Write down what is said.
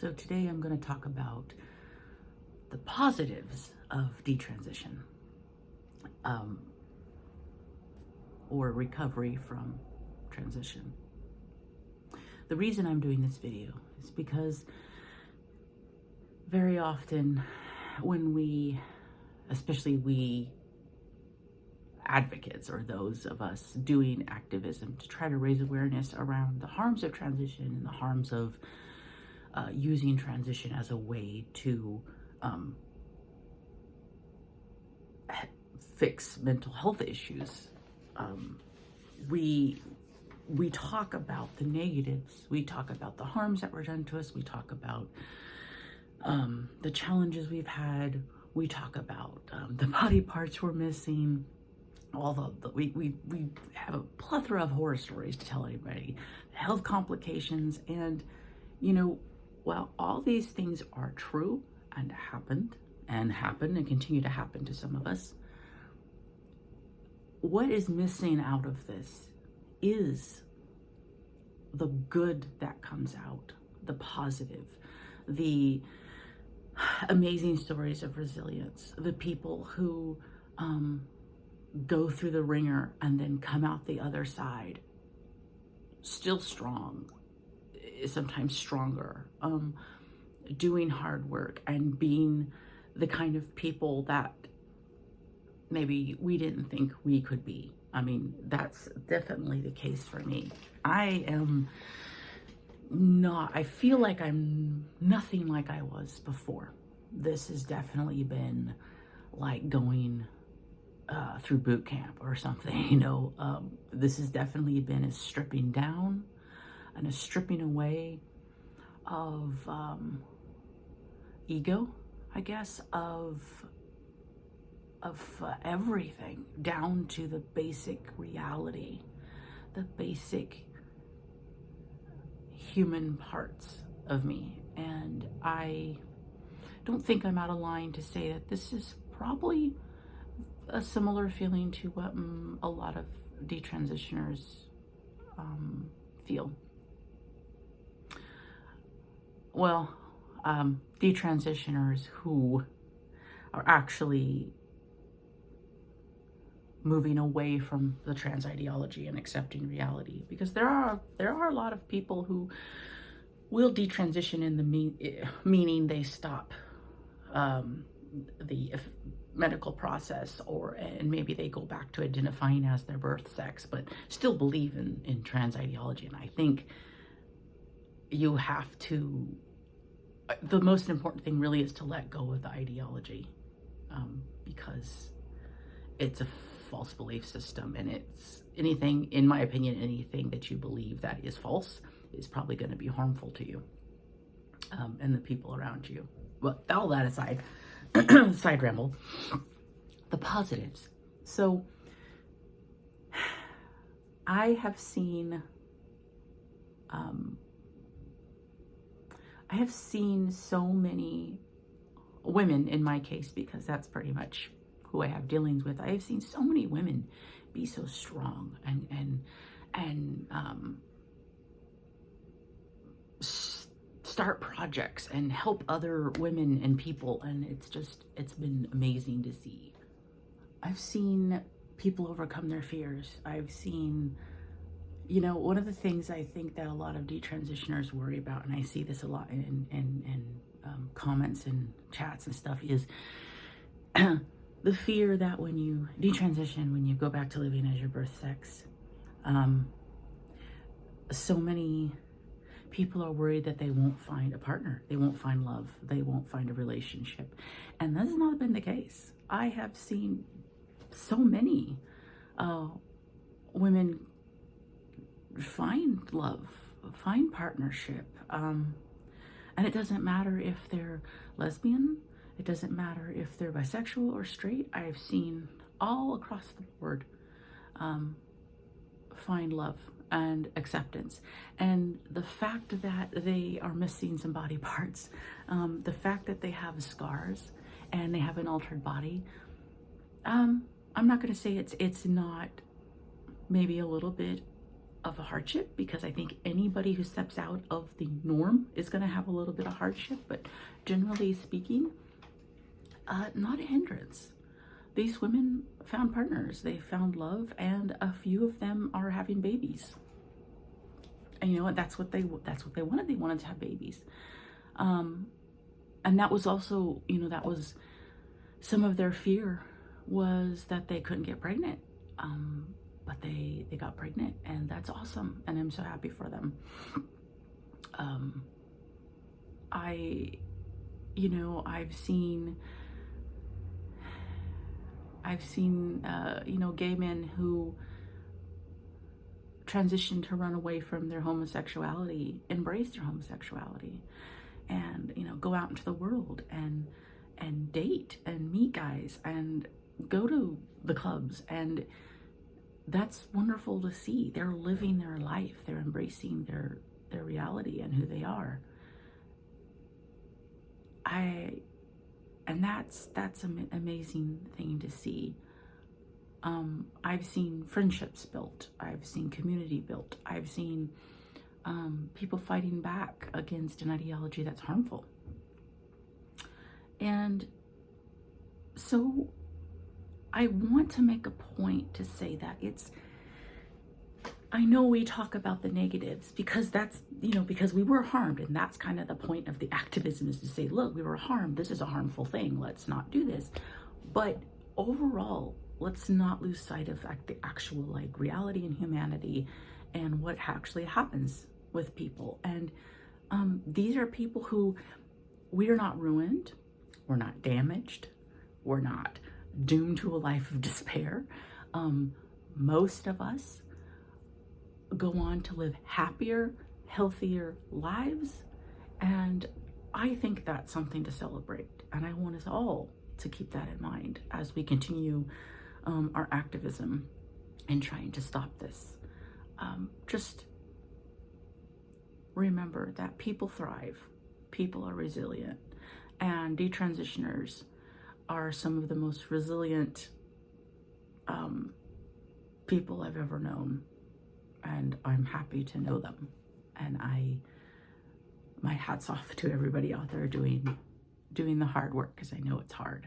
So today I'm going to talk about the positives of detransition, or recovery from transition. The reason I'm doing this video is because very often when we, especially we advocates or those of us doing activism to try to raise awareness around the harms of transition and the harms of using transition as a way to fix mental health issues, we talk about the negatives, we talk about the harms that were done to us, we talk about the challenges we've had, we talk about the body parts we're missing, we have a plethora of horror stories to tell anybody, health complications, and while all these things are true and happened and happen and continue to happen to some of us, what is missing out of this is the good that comes out, the positive, the amazing stories of resilience, the people who go through the ringer and then come out the other side still strong, sometimes stronger, doing hard work and being the kind of people that maybe we didn't think we could be. I mean, that's definitely the case for me. I feel like I'm nothing like I was before. This has definitely been like going through boot camp or something, this has definitely been a stripping down and a stripping away of ego, I guess, of everything, down to the basic reality, the basic human parts of me. And I don't think I'm out of line to say that this is probably a similar feeling to what a lot of detransitioners feel. Well, detransitioners who are actually moving away from the trans ideology and accepting reality, because there are a lot of people who will detransition in the meaning they stop the medical process, and maybe they go back to identifying as their birth sex, but still believe in trans ideology. And I think you have to, the most important thing really is to let go of the ideology, because it's a false belief system, and it's anything, in my opinion, anything that you believe that is false is probably going to be harmful to you and the people around you. Well, all that aside, side ramble, the positives. So I have seen so many women, in my case, because that's pretty much who I have dealings with. I have seen so many women be so strong and start projects and help other women and people, and it's been amazing to see. I've seen people overcome their fears. I've seen, one of the things I think that a lot of detransitioners worry about, and I see this a lot in comments and chats and stuff, is the fear that when you detransition, when you go back to living as your birth sex, so many people are worried that they won't find a partner, they won't find love, they won't find a relationship. And that's not been the case. I have seen so many women find love, find partnership, and it doesn't matter if they're lesbian, it doesn't matter if they're bisexual or straight. I've seen all across the board find love and acceptance. And the fact that they are missing some body parts, the fact that they have scars and they have an altered body, I'm not going to say it's not maybe a little bit of a hardship, because I think anybody who steps out of the norm is going to have a little bit of hardship, but generally speaking, not a hindrance. These women found partners, they found love, and a few of them are having babies. And you know what? That's what they wanted. They wanted to have babies. And that was also, you know, that was some of their fear, was that they couldn't get pregnant. But they got pregnant, and that's awesome. And I'm so happy for them. You know, I've seen, you know, gay men who transitioned to run away from their homosexuality, embrace their homosexuality, and, you know, go out into the world and date and meet guys and go to the clubs. And that's wonderful to see. They're living their life. They're embracing their reality and who they are. And that's an amazing thing to see. I've seen friendships built. I've seen community built. I've seen people fighting back against an ideology that's harmful. And so I want to make a point to say that I know we talk about the negatives, because that's, you know, because we were harmed, and that's kind of the point of the activism, is to say, look, we were harmed. This is a harmful thing. Let's not do this. But overall, let's not lose sight of the actual like reality and humanity and what actually happens with people. And these are people who, we are not ruined. We're not damaged. We're not doomed to a life of despair. Most of us go on to live happier, healthier lives. And I think that's something to celebrate. And I want us all to keep that in mind as we continue our activism and trying to stop this. Just remember that people thrive, people are resilient, and detransitioners are some of the most resilient people I've ever known. And I'm happy to know them. And my hat's off to everybody out there doing the hard work, because I know it's hard.